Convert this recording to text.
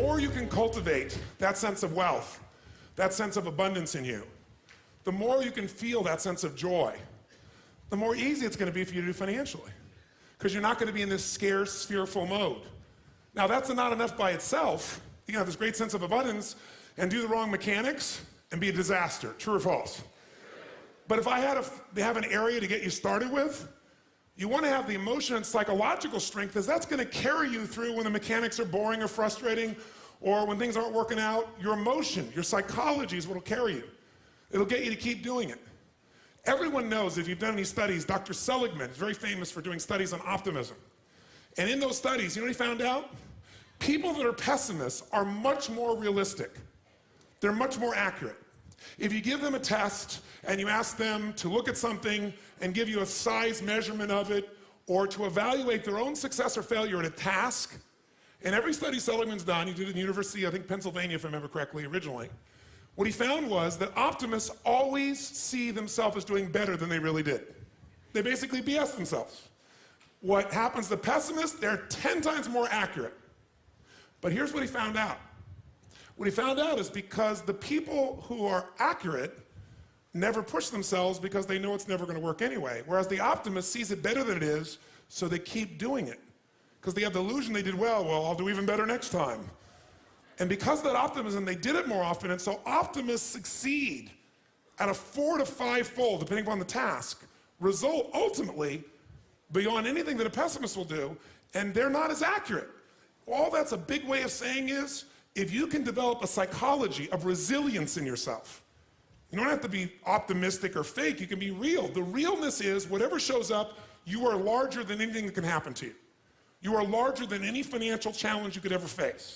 more you can cultivate that sense of wealth, that sense of abundance in you, the more you can feel that sense of joy, the more easy it's going to be for you to do financially. Because you're not going to be in this scarce, fearful mode. Now that's not enough by itself. You can have this great sense of abundance and do the wrong mechanics and be a disaster. True or false? But if I had to have an area to get you started with, you want to have the emotion and psychological strength, because that's going to carry you through when the mechanics are boring or frustrating, or when things aren't working out. Your emotion, your psychology is what will carry you. It'll get you to keep doing it. Everyone knows, if you've done any studies, Dr. Seligman is very famous for doing studies on optimism. And in those studies, you know what he found out? People that are pessimists are much more realistic. They're much more accurate. If you give them a test and you ask them to look at something and give you a size measurement of it, or to evaluate their own success or failure at a task, in every study Seligman's done, he did it in University, I think Pennsylvania if I remember correctly originally, what he found was that optimists always see themselves as doing better than they really did. They basically BS themselves. What happens to pessimists, they're 10 times more accurate. But here's what he found out. What he found out is because the people who are accurate never push themselves because they know it's never going to work anyway. Whereas the optimist sees it better than it is, so they keep doing it. Because they have the illusion they did well, I'll do even better next time. And because of that optimism, they did it more often, and so optimists succeed at a 4 to 5-fold, depending upon the task, result ultimately beyond anything that a pessimist will do, and they're not as accurate. All that's a big way of saying is, if you can develop a psychology of resilience in yourself, you don't have to be optimistic or fake, you can be real. The realness is, whatever shows up, you are larger than anything that can happen to you. You are larger than any financial challenge you could ever face.